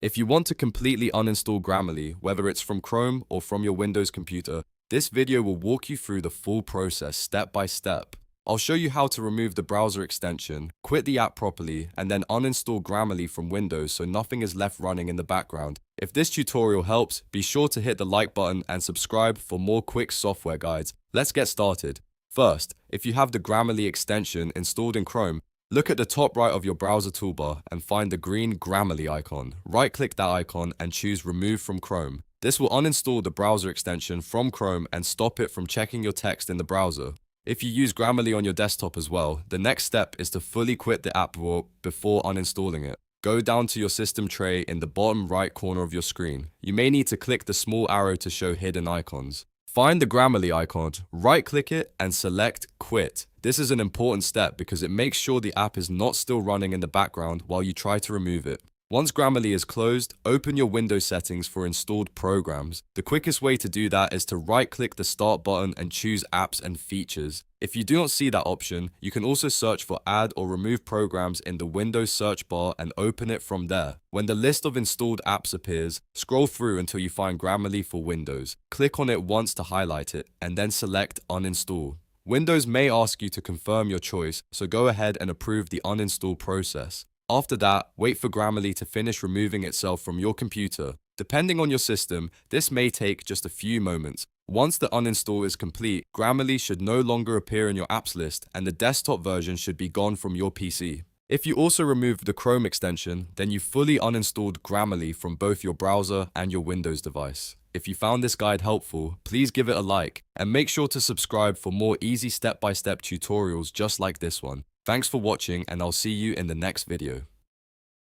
If you want to completely uninstall Grammarly, whether it's from Chrome or from your Windows computer, this video will walk you through the full process step by step. I'll show you how to remove the browser extension, quit the app properly, and then uninstall Grammarly from Windows so nothing is left running in the background. If this tutorial helps, be sure to hit the like button and subscribe for more quick software guides. Let's get started. First, if you have the Grammarly extension installed in Chrome, look at the top right of your browser toolbar and find the green Grammarly icon. Right-click that icon and choose Remove from Chrome. This will uninstall the browser extension from Chrome and stop it from checking your text in the browser. If you use Grammarly on your desktop as well, the next step is to fully quit the app before uninstalling it. Go down to your system tray in the bottom right corner of your screen. You may need to click the small arrow to show hidden icons. Find the Grammarly icon, right-click it, and select Quit. This is an important step because it makes sure the app is not still running in the background while you try to remove it. Once Grammarly is closed, open your Windows settings for installed programs. The quickest way to do that is to right-click the Start button and choose Apps and Features. If you do not see that option, you can also search for Add or Remove Programs in the Windows search bar and open it from there. When the list of installed apps appears, scroll through until you find Grammarly for Windows. Click on it once to highlight it, and then select Uninstall. Windows may ask you to confirm your choice, so go ahead and approve the uninstall process. After that, wait for Grammarly to finish removing itself from your computer. Depending on your system, this may take just a few moments. Once the uninstall is complete, Grammarly should no longer appear in your apps list and the desktop version should be gone from your PC. If you also remove the Chrome extension, then you fully uninstalled Grammarly from both your browser and your Windows device. If you found this guide helpful, please give it a like and make sure to subscribe for more easy step-by-step tutorials just like this one. Thanks for watching and I'll see you in the next video.